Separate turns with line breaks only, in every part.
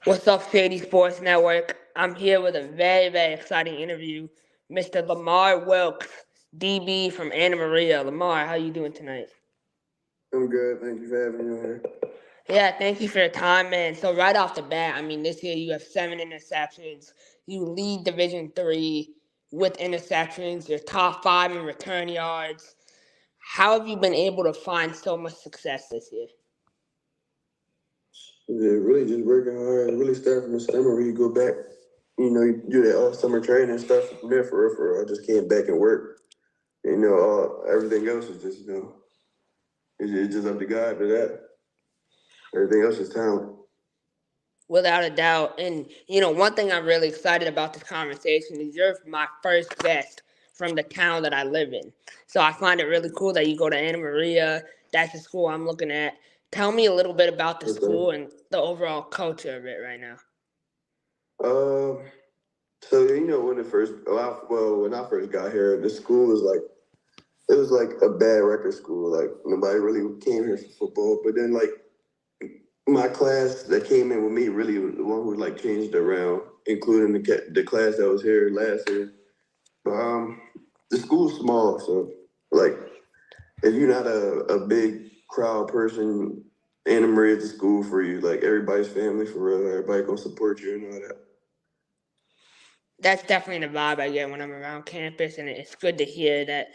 What's up, Shady Sports Network? I'm here with a very, very exciting interview. Mr. Lamar Wilkes, DB from Anna Maria. Lamar, how you doing tonight?
I'm good. Thank you for having me on here.
Yeah, thank you for your time, man. So right off the bat, this year you have 7 interceptions. You lead Division III with interceptions. You're top 5 in return yards. How have you been able to find so much success this year?
Yeah, really just working hard. Really start from the summer where you go back. You do that all summer training and stuff from there for real, for real. I just came back and work. Everything else is just, it's just up to God for that. Everything else is talent.
Without a doubt. And, one thing I'm really excited about this conversation is you're my first guest from the town that I live in. So I find it really cool that you go to Anna Maria. That's the school I'm looking at. Tell me a little bit about the school and the overall culture of it right now.
So when I first got here, the school was like a bad record school. Like nobody really came here for football. But then like my class that came in with me really was the one who like changed it around, including the class that was here last year. But the school's small, so like if you're not a big crowd person, Anna Maria's the school for you. Like everybody's family for real. Everybody gonna support you and all that.
That's definitely the vibe I get when I'm around campus, and it's good to hear that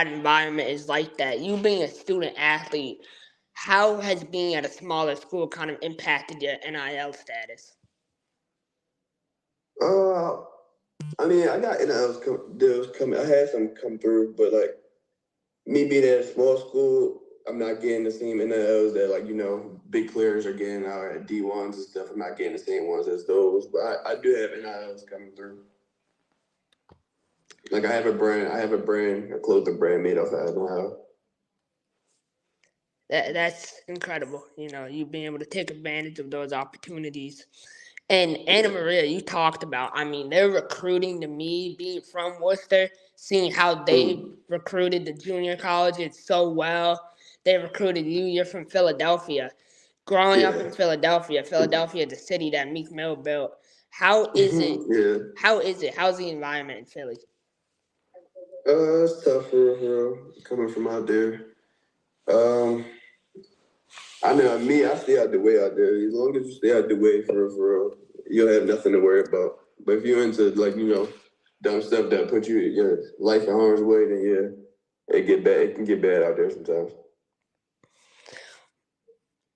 environment is like that. You being a student athlete, how has being at a smaller school kind of impacted your NIL status?
I got deals coming. I had some come through, but like me being at a small school, I'm not getting the same NILs that big players are getting out at D1s and stuff. I'm not getting the same ones as those, but I do have NILs coming through. Like I have a clothing brand made off of NIL.
That's incredible. You being able to take advantage of those opportunities. And Anna Maria, you talked about, they're recruiting to me, being from Worcester, seeing how they recruited the junior colleges so well. They recruited you. You're from Philadelphia. Growing up in Philadelphia is a city that Meek Mill built. How is it?
Yeah.
How is it? How's the environment in Philly?
It's tough for real, coming from out there. I know me, I stay out the way out there. As long as you stay out the way for real, you'll have nothing to worry about. But if you're into dumb stuff that put your life in harm's way, then yeah, it get bad. It can get bad out there sometimes.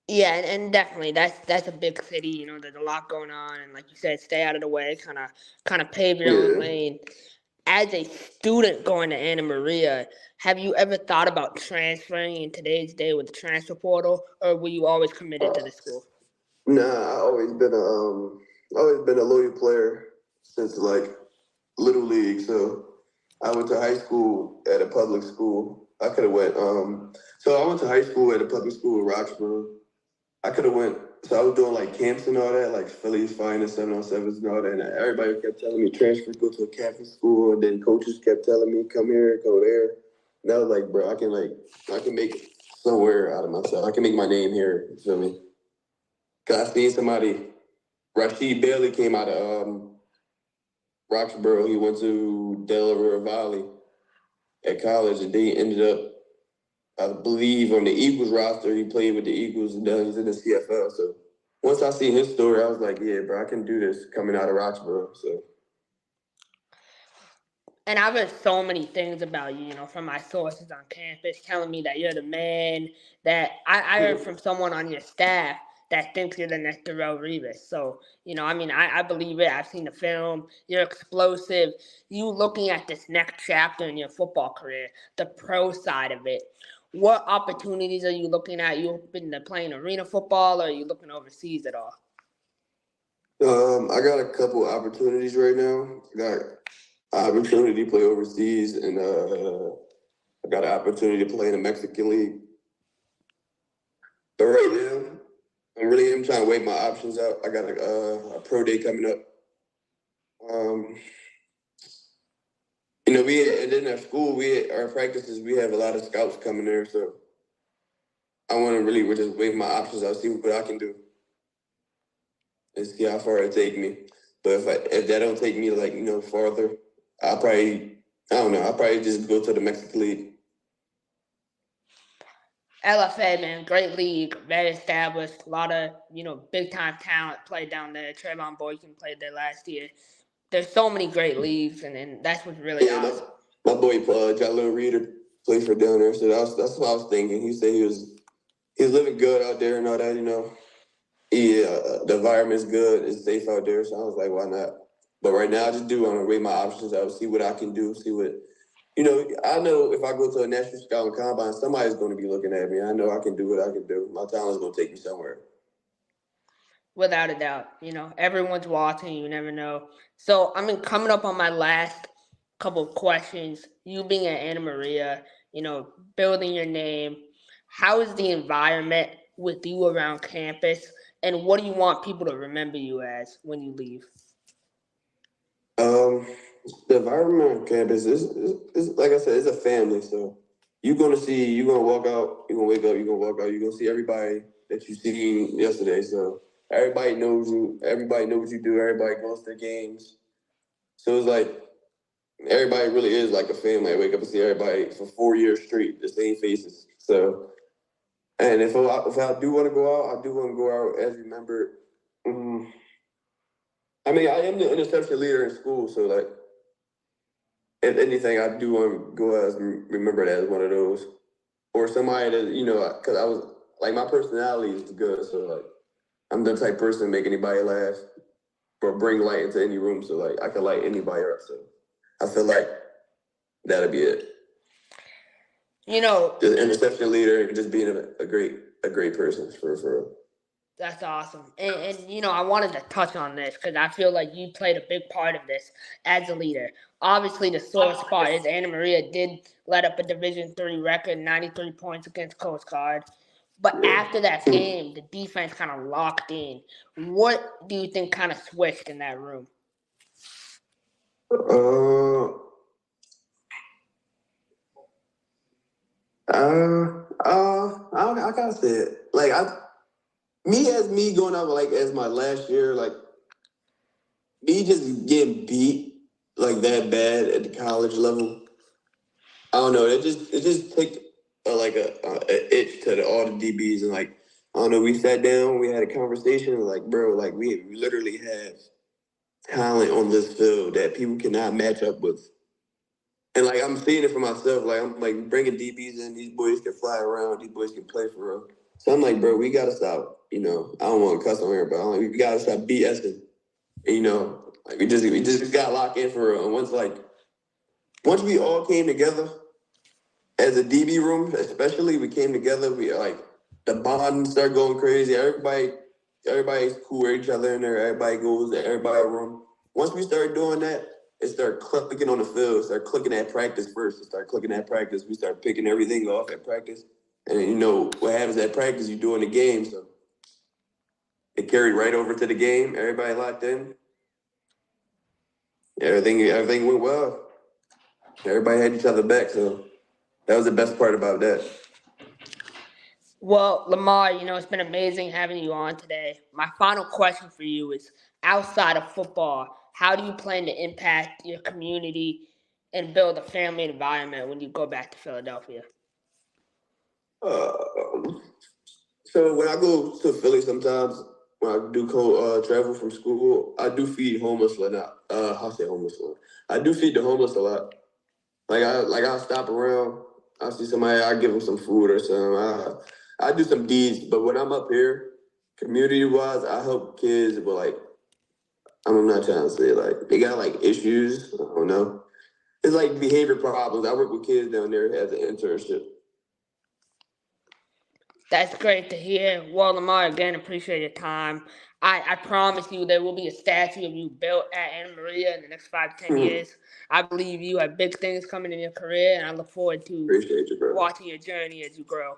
Yeah, and definitely that's a big city. There's a lot going on, and like you said, stay out of the way, kind of pave your own lane. As a student going to Anna Maria, have you ever thought about transferring in today's day with the transfer portal, or were you always committed to the school?
Nah, I always been a loyal player since like little league. So I went to high school at a public school. I could have went. So I went to high school at a public school in Roxborough. I could have went. So I was doing like camps and all that, like Philly's finest 7-on-7s and all that. And everybody kept telling me transfer, go to a Catholic school. And then coaches kept telling me come here, go there. And I was like, bro, I can make somewhere out of myself. I can make my name here. You feel me? Cause I seen somebody. Rashid Bailey came out of Roxborough. He went to Delaware Valley at college, and they ended up, I believe, on the Eagles roster. He played with the Eagles, and now he's in the CFL. So once I seen his story, I was like, yeah, bro, I can do this coming out of Roxborough. So.
And I've heard so many things about you, from my sources on campus telling me that you're the man, that I heard from someone on your staff that thinks you're the next Darrelle Revis. So, I believe it. I've seen the film. You're explosive. You looking at this next chapter in your football career, the pro side of it. What opportunities are you looking at? You open to playing arena football, or are you looking overseas at all?
I got a couple opportunities right now. I got an opportunity to play overseas, and I got an opportunity to play in the Mexican League. But right now, I really am trying to weigh my options out. I got a pro day coming up. And then at school, our practices, we have a lot of scouts coming there, so I want to really just weigh my options out, see what I can do. and see how far it take me. But if that don't take me like farther, I'll probably I'll probably just go to the Mexican League.
LFA, man, great league, very established. A lot of big time talent played down there. Trayvon Boykin played there last year. There's so many great leagues, and that's what's really awesome.
My boy Jalen Reeder played for down there, so that's what I was thinking. He said he was living good out there and all that. The environment's good, it's safe out there, so I was like, why not? But right now, I just do want to weigh my options out, see what I can do, see what. I know if I go to a national scouting combine, somebody's going to be looking at me. I know I can do what I can do. My talent's going to take me somewhere.
Without a doubt. Everyone's watching. You never know. So, coming up on my last couple of questions. You being at Anna Maria, building your name. How is the environment with you around campus? And what do you want people to remember you as when you leave?
The environment on campus is like I said, it's a family. So you're gonna walk out, you're gonna wake up, you're gonna walk out, you're gonna see everybody that you seen yesterday. So everybody knows you, everybody knows what you do, everybody goes to games. So it's like everybody really is like a family. I wake up and see everybody for 4 years straight, the same faces. So, and if I do want to go out, I do want to go out as remembered. I am the interception leader in school, so like, if anything, I do want to go as remembered as one of those, or somebody that because I was like my personality is good, so like I'm the type of person to make anybody laugh or bring light into any room, so like I can light anybody up. So I feel like that'll be it. The interception leader, just being a great person for.
That's awesome. And I wanted to touch on this because I feel like you played a big part of this as a leader. Obviously, the sore spot is Anna Maria did let up a Division III record, 93 points against Coast Guard. But after that game, the defense kind of locked in. What do you think kind of switched in that room?
I gotta say it. Like me going out like as my last year, like me just getting beat like that bad at the college level. I don't know. It just took a itch to all the DBs, and like I don't know. We sat down, we had a conversation, and like bro, like we literally have talent on this field that people cannot match up with. And like I'm seeing it for myself. Like I'm like bringing DBs in. These boys can fly around. These boys can play for real. So I'm like, bro, we gotta stop. I don't want to cuss on here, but I'm like, we gotta stop BSing. And, like we just got locked in for real. And once we all came together as a DB room, especially, we came together. We like the bond started going crazy. Everybody's cool with each other in there. Everybody goes to everybody's room. Once we started doing that, it started clicking on the field. Start clicking at practice first. It started clicking at practice. We started picking everything off at practice. And what happens at practice, you do in the game. So it carried right over to the game. Everybody locked in. Everything went well. Everybody had each other back. So that was the best part about that.
Well, Lamar, it's been amazing having you on today. My final question for you is, outside of football, how do you plan to impact your community and build a family environment when you go back to Philadelphia?
So when I go to Philly sometimes, when I do travel from school, I do feed homeless a lot. I say homeless a lot. I do feed the homeless a lot. I'll stop around. I see somebody, I give them some food or something. I do some deeds, but when I'm up here, community-wise, I help kids, but like, I'm not trying to say like they got like issues. I don't know. It's like behavior problems. I work with kids down there as an internship.
That's great to hear. Well, Lamar, again, appreciate your time. I promise you there will be a statue of you built at Anna Maria in the next 5-10 years. I believe you have big things coming in your career, and I look forward to watching your journey as you grow.